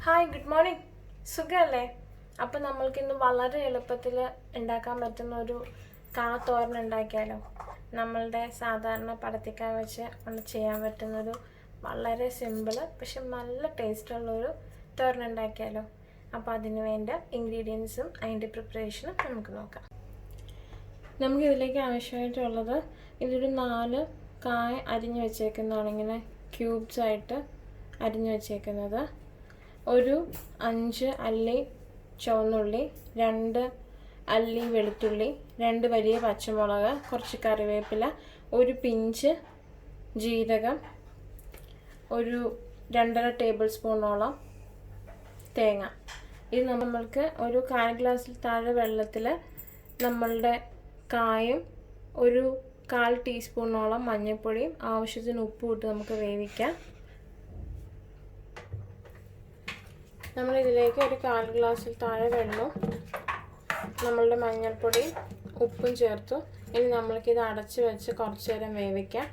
Hi, good morning. സുഖമല്ലേ? അപ്പം നമ്മൾക്കിന്ന് വളരെ എളുപ്പത്തിൽ ഉണ്ടാക്കാൻ പറ്റുന്ന ഒരു തോരൻ ഉണ്ടാക്കിയാലോ? നമ്മളുടെ സാധാരണ പടത്തിക്കാൻ വെച്ച് ചെയ്യാൻ പറ്റുന്നൊരു വളരെ സിമ്പിൾ പക്ഷെ നല്ല ടേസ്റ്റുള്ളൊരു തോരൻ ഉണ്ടാക്കിയാലോ? അപ്പോൾ അതിന് വേണ്ട ഇൻഗ്രീഡിയൻസും അതിൻ്റെ പ്രിപ്പറേഷനും നമുക്ക് നോക്കാം. നമുക്കിതിലേക്ക് ആവശ്യമായിട്ടുള്ളത് ഇതൊരു 4 കായ അരിഞ്ഞു വെച്ചേക്കുന്നതാണ്, ഇങ്ങനെ ക്യൂബ്സായിട്ട് അരിഞ്ഞു വെച്ചേക്കുന്നത്. ഒരു 5 അല്ലി ചുവന്നുള്ളി, 2 അല്ലി വെളുത്തുള്ളി, 2 വലിയ പച്ചമുളക്, കുറച്ച് കറിവേപ്പില, ഒരു പിഞ്ച് ജീരകം, ഒരു 2.5 ടേബിൾ സ്പൂണോളം തേങ്ങ. ഇത് നമ്മൾക്ക് ഒരു 1/4 ഗ്ലാസ്സിൽ താഴെ വെള്ളത്തിൽ നമ്മളുടെ കായും ഒരു 1/4 ടീസ്പൂണോളം മഞ്ഞൾപ്പൊടിയും ആവശ്യത്തിന് ഉപ്പും ഇട്ട് നമുക്ക് വേവിക്കാം. നമ്മളിതിലേക്ക് ഒരു 1/4 ഗ്ലാസ്സിൽ താഴെ വെള്ളവും നമ്മളുടെ മഞ്ഞൾപ്പൊടിയും ഉപ്പും ചേർത്തു. ഇനി നമ്മൾക്കിത് അടച്ച് വെച്ച് കുറച്ച് നേരം വേവിക്കാം.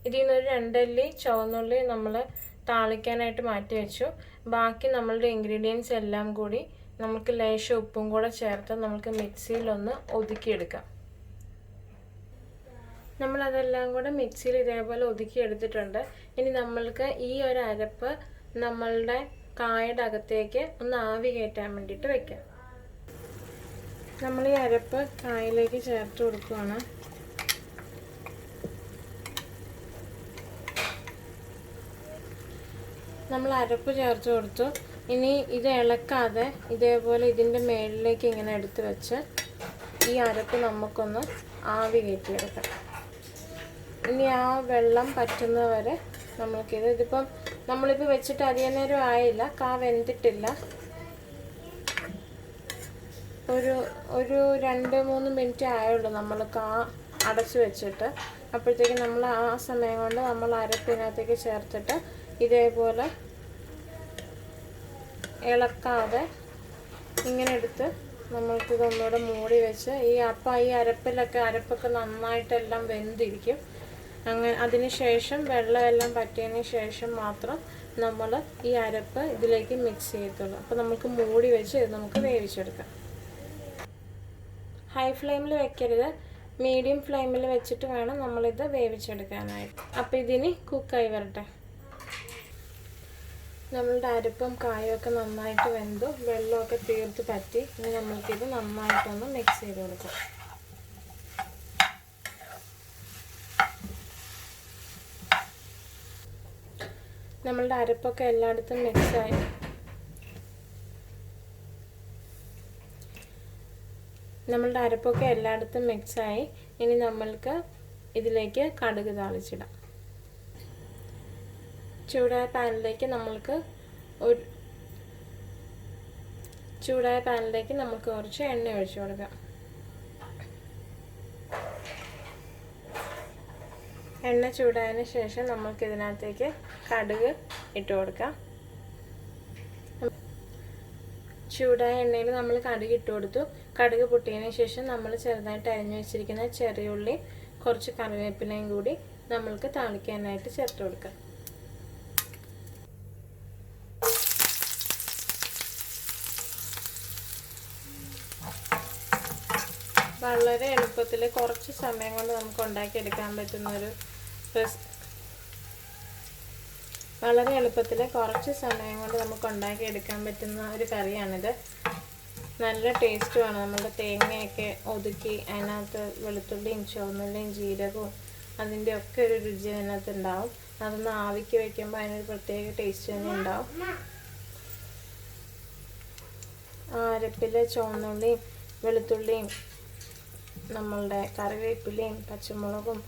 ഇതിൽ നിന്നൊരു 2 അല്ലി ചുവന്നുള്ളി നമ്മൾ താളിക്കാനായിട്ട് മാറ്റി വെച്ചു. ബാക്കി നമ്മളുടെ ഇൻഗ്രീഡിയൻസ് എല്ലാം കൂടി നമുക്ക് ലേശം ഉപ്പും കൂടെ ചേർത്ത് നമുക്ക് മിക്സിയിലൊന്ന് ഒതുക്കിയെടുക്കാം. നമ്മളതെല്ലാം കൂടെ മിക്സിയിൽ ഇതേപോലെ ഒതുക്കിയെടുത്തിട്ടുണ്ട്. ഇനി നമ്മൾക്ക് ഈ ഒരു അരപ്പ് നമ്മളുടെ കായയുടെ അകത്തേക്ക് ഒന്ന് ആവി കയറ്റാൻ വേണ്ടിയിട്ട് വെക്കാം. നമ്മൾ ഈ അരപ്പ് കായയിലേക്ക് ചേർത്ത് കൊടുക്കുകയാണ്. നമ്മൾ അരപ്പ് ചേർത്ത് കൊടുത്തു. ഇനി ഇത് ഇളക്കാതെ ഇതേപോലെ ഇതിൻ്റെ മേളിലേക്ക് ഇങ്ങനെ എടുത്ത് വെച്ച് ഈ അരപ്പ് നമുക്കൊന്ന് ആവി കയറ്റിയെടുക്കാം. ഇനി ആ വെള്ളം പറ്റുന്നവരെ ഇതിപ്പം നമ്മളിപ്പോൾ വെച്ചിട്ട് അധികം നേരം ആയില്ല, കാ വെന്തിട്ടില്ല. ഒരു 2-3 മിനിറ്റ് ആയുള്ളൂ നമ്മൾ കാ അടച്ചു വെച്ചിട്ട്. അപ്പോഴത്തേക്ക് നമ്മൾ ആ സമയം കൊണ്ട് നമ്മൾ അരപ്പിനകത്തേക്ക് ചേർത്തിട്ട് ഇതേപോലെ ഇളക്കാതെ ഇങ്ങനെ എടുത്ത് നമ്മൾക്കിതൊന്നുകൂടെ മൂടി വെച്ച് ഈ അരപ്പൊക്കെ നന്നായിട്ടെല്ലാം വെന്തിരിക്കും. അങ്ങനെ അതിന് ശേഷം വെള്ളമെല്ലാം പറ്റിയതിന് ശേഷം മാത്രം നമ്മൾ ഈ അരപ്പ് ഇതിലേക്ക് മിക്സ് ചെയ്യത്തുള്ളൂ. അപ്പോൾ നമുക്ക് മൂടി വെച്ച് ഇത് നമുക്ക് വേവിച്ചെടുക്കാം. ഹൈ ഫ്ലെയിമിൽ വെക്കരുത്, മീഡിയം ഫ്ലെയിമിൽ വെച്ചിട്ട് വേണം നമ്മളിത് വേവിച്ചെടുക്കാനായിട്ട്. അപ്പോൾ ഇതിന് കുക്കായി വരട്ടെ. നമ്മളുടെ അരപ്പും കായൊക്കെ നന്നായിട്ട് വെന്തു, വെള്ളമൊക്കെ തീർത്ത് പറ്റി. ഇനി നമ്മൾക്കിത് നന്നായിട്ടൊന്ന് മിക്സ് ചെയ്ത് കൊടുക്കാം. നമ്മളുടെ അരപ്പൊക്കെ എല്ലായിടത്തും മിക്സായി. ഇനി നമ്മൾക്ക് ഇതിലേക്ക് കടുക് താളിച്ചിടാം. ചൂടായ പാനിലേക്ക് നമുക്ക് കുറച്ച് എണ്ണ ഒഴിച്ചു കൊടുക്കാം. എണ്ണ ചൂടായതിന് ശേഷം നമുക്ക് ഇതിനകത്തേക്ക് കടുക് ഇട്ട് കൊടുക്കാം. ചൂടായ എണ്ണയിൽ നമ്മൾ കടുക് ഇട്ട് കൊടുത്തു. കടുക് പൊട്ടിയതിന് ശേഷം നമ്മൾ ചെറുതായിട്ട് അരിഞ്ഞു വെച്ചിരിക്കുന്ന ചെറിയുള്ളി, കുറച്ച് കറിവേപ്പിലയും കൂടി നമ്മൾക്ക് താളിക്കാനായിട്ട് ചേർത്ത് കൊടുക്കാം. വളരെ എളുപ്പത്തിൽ കുറച്ച് സമയം കൊണ്ട് നമുക്ക് ഉണ്ടാക്കിയെടുക്കാൻ പറ്റുന്ന ഒരു കറിയാണിത്. നല്ല ടേസ്റ്റുമാണ്. നമ്മുടെ തേങ്ങയൊക്കെ ഒതുക്കി അതിനകത്ത് വെളുത്തുള്ളിയും ചുവന്നുള്ളിയും ജീരകവും അതിൻ്റെ ഒക്കെ ഒരു രുചി അതിനകത്ത് ഉണ്ടാവും. അതൊന്ന് ആവിക്ക് വയ്ക്കുമ്പോൾ അതിനൊരു പ്രത്യേക ടേസ്റ്റ് തന്നെ ഉണ്ടാവും. അരപ്പിൽ ചുവന്നുള്ളിയും വെളുത്തുള്ളിയും നമ്മളുടെ കറിവേപ്പിലയും പച്ചമുളകും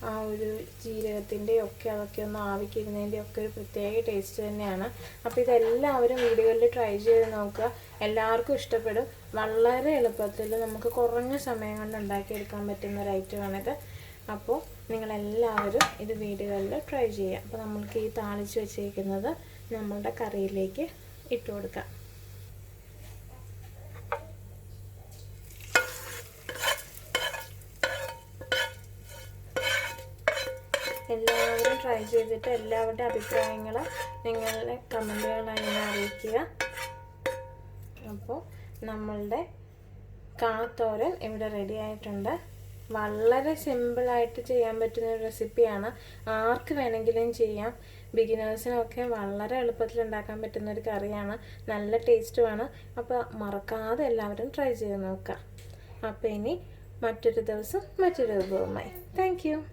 ആ ഒരു ജീരകത്തിൻ്റെയും ഒക്കെ അതൊക്കെ ഒന്ന് ആവിക്കിരുന്നതിൻ്റെ ഒക്കെ ഒരു പ്രത്യേക ടേസ്റ്റ് തന്നെയാണ്. അപ്പോൾ ഇതെല്ലാവരും വീടുകളിൽ ട്രൈ ചെയ്ത് നോക്കുക, എല്ലാവർക്കും ഇഷ്ടപ്പെടും. വളരെ എളുപ്പത്തിൽ നമുക്ക് കുറഞ്ഞ സമയം കൊണ്ട് ഉണ്ടാക്കിയെടുക്കാൻ പറ്റുന്ന ഒരു ഐറ്റമാണിത്. അപ്പോൾ നിങ്ങളെല്ലാവരും ഇത് വീടുകളിൽ ട്രൈ ചെയ്യുക. അപ്പോൾ നമ്മൾക്ക് ഈ താളിച്ച് വെച്ചേക്കുന്നത് നമ്മളുടെ കറിയിലേക്ക് ഇട്ട് കൊടുക്കാം. എല്ലാവരും ട്രൈ ചെയ്തിട്ട് എല്ലാവരുടെ അഭിപ്രായങ്ങൾ നിങ്ങളുടെ കമൻറ്റുകളായി എന്നെ അറിയിക്കുക. അപ്പോൾ നമ്മളുടെ കാത്തോരൻ ഇവിടെ റെഡി ആയിട്ടുണ്ട്. വളരെ സിമ്പിളായിട്ട് ചെയ്യാൻ പറ്റുന്ന ഒരു റെസിപ്പിയാണ്. ആർക്ക് വേണമെങ്കിലും ചെയ്യാം. ബിഗിനേഴ്സിനൊക്കെ വളരെ എളുപ്പത്തിൽ ഉണ്ടാക്കാൻ പറ്റുന്ന ഒരു കറിയാണ്. നല്ല ടേസ്റ്റുമാണ്. അപ്പോൾ മറക്കാതെ എല്ലാവരും ട്രൈ ചെയ്ത് നോക്കുക. അപ്പോൾ ഇനി മറ്റൊരു ദിവസം മറ്റൊരു വിഭവമായി. Thank you.